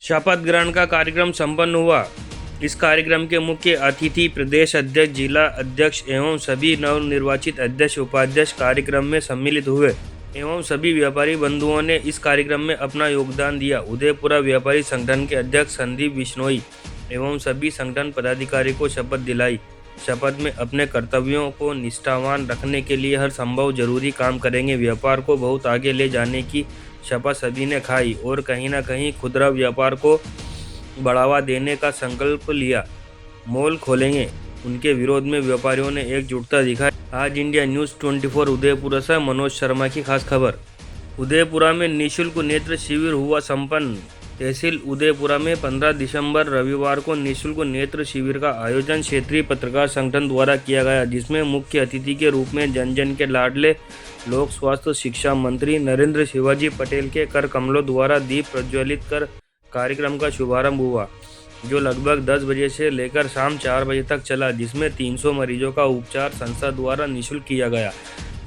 शपथ ग्रहण का कार्यक्रम संपन्न हुआ। इस कार्यक्रम के मुख्य अतिथि प्रदेश अध्यक्ष, जिला अध्यक्ष एवं सभी नवनिर्वाचित अध्यक्ष उपाध्यक्ष कार्यक्रम में सम्मिलित हुए एवं सभी व्यापारी बंधुओं ने इस कार्यक्रम में अपना योगदान दिया। उदयपुरा व्यापारी संगठन के अध्यक्ष संदीप बिश्नोई एवं सभी संगठन पदाधिकारी को शपथ दिलाई। शपथ में अपने कर्तव्यों को निष्ठावान रखने के लिए हर संभव जरूरी काम करेंगे। व्यापार को बहुत आगे ले जाने की शपथ सभी ने खाई और कहीं न कहीं खुदरा व्यापार को बढ़ावा देने का संकल्प लिया। मॉल खोलेंगे, उनके विरोध में व्यापारियों ने एकजुटता दिखाई। आज इंडिया न्यूज़ 24 उदयपुरा से मनोज शर्मा की खास खबर। उदयपुरा में निःशुल्क नेत्र शिविर हुआ संपन्न। तहसील उदयपुरा में 15 दिसंबर रविवार को निःशुल्क नेत्र शिविर का आयोजन क्षेत्रीय पत्रकार संगठन द्वारा किया गया, जिसमें मुख्य अतिथि के रूप में जन जन के लाडले लोक स्वास्थ्य शिक्षा मंत्री नरेंद्र शिवाजी पटेल के कर कमलों द्वारा दीप प्रज्वलित कर कार्यक्रम का शुभारंभ हुआ, जो लगभग 10 बजे से लेकर शाम 4 बजे तक चला, जिसमें 300 मरीजों का उपचार संस्था द्वारा निःशुल्क किया गया,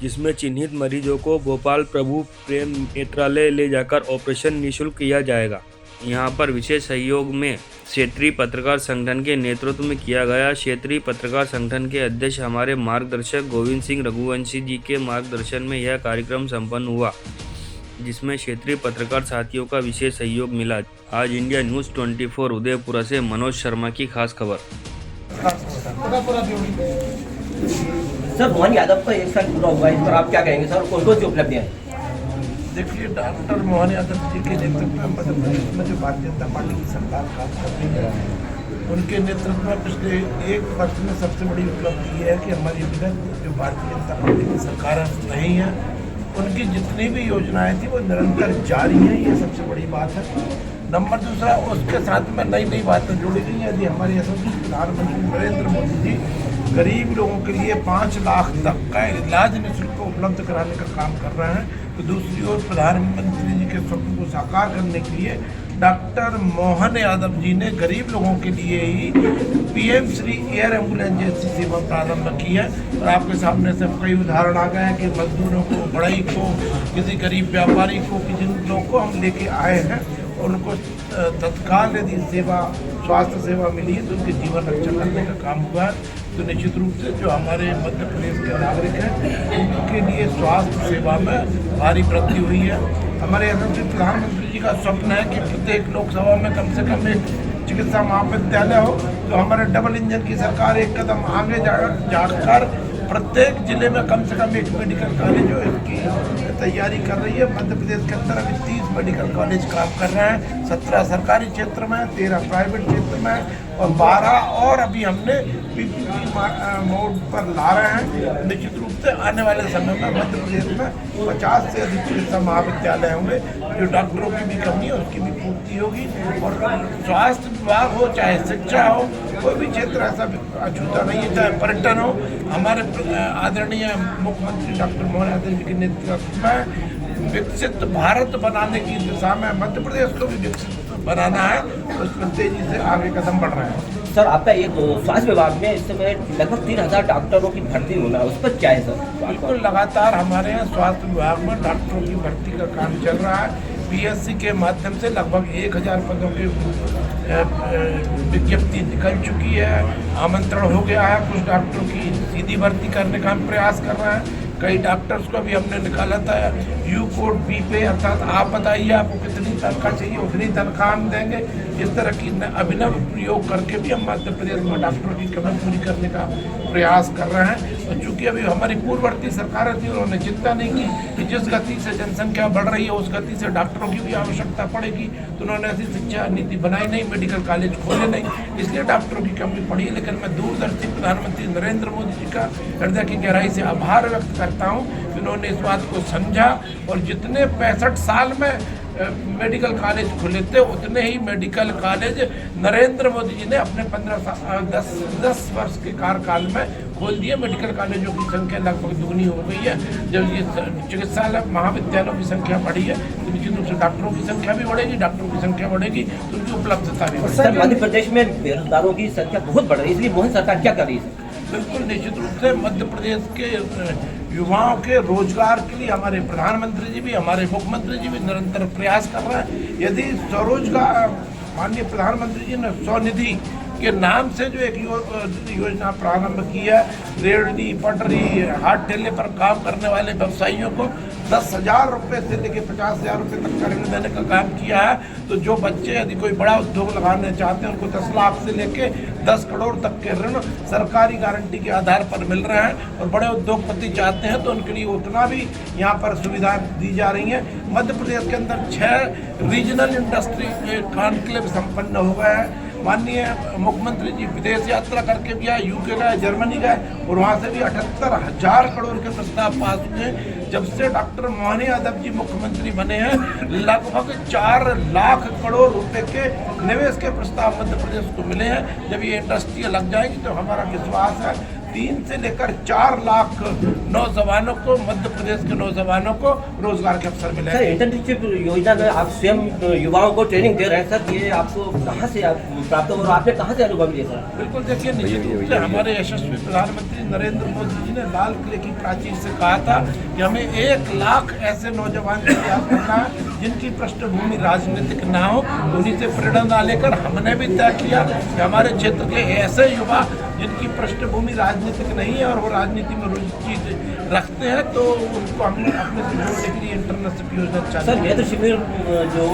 जिसमें चिन्हित मरीजों को भोपाल प्रभु प्रेम नेत्रालय ले जाकर ऑपरेशन निःशुल्क किया जाएगा। यहां पर विशेष सहयोग में क्षेत्रीय पत्रकार संगठन के नेतृत्व में किया गया। क्षेत्रीय पत्रकार संगठन के अध्यक्ष हमारे मार्गदर्शक गोविंद सिंह रघुवंशी जी के मार्गदर्शन में यह कार्यक्रम संपन्न हुआ, जिसमें क्षेत्रीय पत्रकार साथियों का विशेष सहयोग मिला। आज इंडिया न्यूज़ 24 उदयपुरा से मनोज शर्मा की खास खबर। सर, मोहन यादव का 1 साल पूरा हुआ, इस पर आप क्या कहेंगे सर? कौन कौन सी उपलब्धियां हैं? देखिए, डॉक्टर मोहन यादव जी के नेतृत्व में मध्य प्रदेश में जो भारतीय जनता पार्टी की सरकार काम कर रही है, उनके नेतृत्व में पिछले 1 वर्ष में सबसे बड़ी उपलब्धि ये है कि हमारी विगत जो भारतीय जनता पार्टी की सरकार रही है, उनकी जितनी भी योजनाएं थी वो निरंतर जारी हैं। ये सबसे बड़ी बात है। नंबर दूसरा, उसके साथ में नई नई बातें जुड़ी गई हैं। यदि हमारे यशस्वी प्रधानमंत्री नरेंद्र मोदी जी गरीब लोगों के लिए 5 लाख तक का इलाज निःशुल्क उपलब्ध कराने का काम कर रहे हैं, तो दूसरी ओर प्रधानमंत्री जी के स्वप्न को साकार करने के लिए डॉक्टर मोहन यादव जी ने गरीब लोगों के लिए ही पीएम श्री एयर एम्बुलेंस जैसी सेवा प्रारंभ की है। और आपके सामने से कई उदाहरण आ गए हैं कि मजदूरों को, बढ़ई को, किसी गरीब व्यापारी को, किसी लोगों को हम लेके आए हैं और उनको तत्काल यदि स्वास्थ्य सेवा मिली है तो उनके जीवन रक्षा करने का काम हुआ है। तो निश्चित रूप से जो हमारे मध्य प्रदेश के नागरिक हैं, उनके लिए स्वास्थ्य सेवा में भारी वृद्धि हुई है। हमारे यशस्वी प्रधानमंत्री जी का स्वप्न है कि प्रत्येक लोकसभा में कम से कम एक चिकित्सा महाविद्यालय हो। तो हमारे डबल इंजन की सरकार एक कदम आगे जाकर प्रत्येक जिले में कम से कम एक मेडिकल कॉलेज हो, इसकी तैयारी कर रही है। मध्य प्रदेश के अंदर अभी 30 मेडिकल कॉलेज काम कर रहे हैं, 17 सरकारी क्षेत्र में, 13 प्राइवेट क्षेत्र में और 12 और अभी हमने पीपीपी मोड पर ला रहे हैं। निश्चित रूप से आने वाले समय में मध्य प्रदेश में 50 से अधिक चिकित्सा महाविद्यालय होंगे। जो डॉक्टरों की भी कमी है उसकी भी पूर्ति होगी। और स्वास्थ्य विभाग हो, चाहे शिक्षा हो, कोई भी क्षेत्र ऐसा अछूता नहीं है, चाहे पर्यटन हो। हमारे आदरणीय मुख्यमंत्री डॉक्टर मोहन यादव जी के नेतृत्व में विकसित भारत बनाने की दिशा में मध्य प्रदेश को भी विकसित बनाना है, उसमें तेजी से आगे कदम बढ़ रहे हैं। सर, आपका एक स्वास्थ्य विभाग में इस समय लगभग 3000 डॉक्टरों की भर्ती होना है, उस पर क्या है सर? बिल्कुल, लगातार हमारे यहाँ स्वास्थ्य विभाग में डॉक्टरों की भर्ती का काम चल रहा है। पीएससी के माध्यम से लगभग 1000 पदों की विज्ञप्ति निकल चुकी है, आमंत्रण हो गया है। कुछ डॉक्टरों की सीधी भर्ती करने का हम प्रयास कर रहे हैं। कई डॉक्टर्स को भी हमने निकाला था यू कोड बी पे, अर्थात आप बताइए आपको कितनी तनख्वाह चाहिए, उतनी तनख्वाह हम देंगे। इस तरह की अभिनव प्रयोग करके भी हम मध्य प्रदेश में डॉक्टरों की कमी पूरी करने का प्रयास कर रहे हैं। और चूँकि अभी हमारी पूर्ववर्ती सरकारें थी, उन्होंने चिंता नहीं की कि जिस गति से जनसंख्या बढ़ रही है उस गति से डॉक्टरों की भी आवश्यकता पड़ेगी, तो उन्होंने ऐसी शिक्षा नीति बनाई नहीं, मेडिकल कॉलेज खोले नहीं, इसलिए डॉक्टरों की कमी पड़ी। लेकिन मैं दूरदर्शी प्रधानमंत्री नरेंद्र मोदी जी का हृदय की गहराई से आभार व्यक्त करता हूँ कि उन्होंने इस बात को समझा और जितने 65 साल में मेडिकल कॉलेज खुले थे, उतने ही मेडिकल कॉलेज नरेंद्र मोदी जी ने अपने 10 वर्ष के कार्यकाल में खोल दिए। मेडिकल कॉलेजों की संख्या लगभग दुगनी हो गई है। जब ये चिकित्सालय महाविद्यालयों की संख्या बढ़ी है तो निश्चित रूप से डॉक्टरों की संख्या भी बढ़ेगी, डॉक्टरों की संख्या बढ़ेगी तो उनकी उपलब्धता भी बढ़ेगी। सर, मध्य प्रदेश में बेरोजगारों की संख्या बहुत बढ़ रही है, इसलिए मोहन सरकार क्या कर रही है? बिल्कुल, निश्चित रूप से मध्य प्रदेश के युवाओं के रोजगार के लिए हमारे प्रधानमंत्री जी भी, हमारे मुख्यमंत्री जी भी निरंतर प्रयास कर रहे हैं। यदि स्वरोजगार माननीय प्रधानमंत्री जी ने स्वनिधि के नाम से जो एक योजना प्रारंभ की है, रेहड़ी पटरी हाथ ठेले पर काम करने वाले व्यवसायियों को 10,000 रुपये से लेकर 50,000 रुपये तक का ऋण देने का काम किया है। तो जो बच्चे यदि कोई बड़ा उद्योग लगाने चाहते हैं उनको 10 लाख से लेके 10 करोड़ तक के ऋण सरकारी गारंटी के आधार पर मिल रहे हैं, और बड़े उद्योगपति चाहते हैं तो उनके लिए उतना भी यहाँ पर सुविधाएं दी जा रही हैं। मध्य प्रदेश के अंदर 6 रीजनल इंडस्ट्री कॉन्क्लेव संपन्न हो गए हैं। माननीय मुख्यमंत्री जी विदेश यात्रा करके भी आए, यूके गए, जर्मनी गए, और वहाँ से भी 78,000 करोड़ के प्रस्ताव पास हुए। जब से डॉक्टर मोहन यादव जी मुख्यमंत्री बने हैं लगभग 4 लाख करोड़ रुपए के निवेश के प्रस्ताव मध्य प्रदेश को मिले हैं। जब ये इंडस्ट्री लग जाएगी तो हमारा विश्वास है 3 से लेकर 4 लाख नौजवानों को, मध्य प्रदेश के नौजवानों को रोजगार के अवसर मिले। सर, इंटर्नशिप योजना में आप स्वयं युवाओं को ट्रेनिंग दे रहे हैं सर, ये आपको कहाँ से प्राप्त हो और आपने कहाँ से अनुभव लिया सर? बिल्कुल, देखिए निश्चित रूप से हमारे यशस्वी प्रधानमंत्री नरेंद्र मोदी जी ने लाल किले की प्राचीर से कहा था कि हमें 1 लाख ऐसे नौजवान तैयार करना है जिनकी पृष्ठभूमि राजनीतिक ना हो। उन्हीं से प्रेरणा लेकर हमने भी तय किया कि हमारे क्षेत्र के ऐसे युवा जिनकी पृष्ठभूमि राजनीतिक नहीं है और वो राजनीति में रुचि रखते हैं तो उनको हमने अपने से जोड़ने के लिए इंटर्नशिप योजना चालू। सर, नेत्र शिविर जो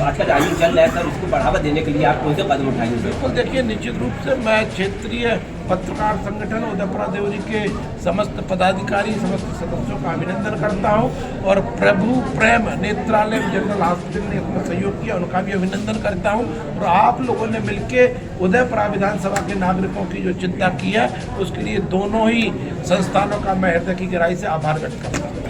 आजकल आयोजन चल रहा है सर, उसको बढ़ावा देने के लिए आप कौन से कदम उठाएंगे? बिल्कुल, देखिए निश्चित रूप से मैं क्षेत्रीय पत्रकार संगठन उदयपुरा देवरी के समस्त पदाधिकारी, समस्त सदस्यों का अभिनंदन करता हूं, और प्रभु प्रेम नेत्रालय जनरल हॉस्पिटल ने अपना सहयोग किया, उनका भी अभिनंदन करता हूं। और आप लोगों ने मिलके उदयपुरा विधानसभा के नागरिकों की जो चिंता की है उसके लिए दोनों ही संस्थानों का मैं हृदय की गहराई से आभार व्यक्त करता हूँ।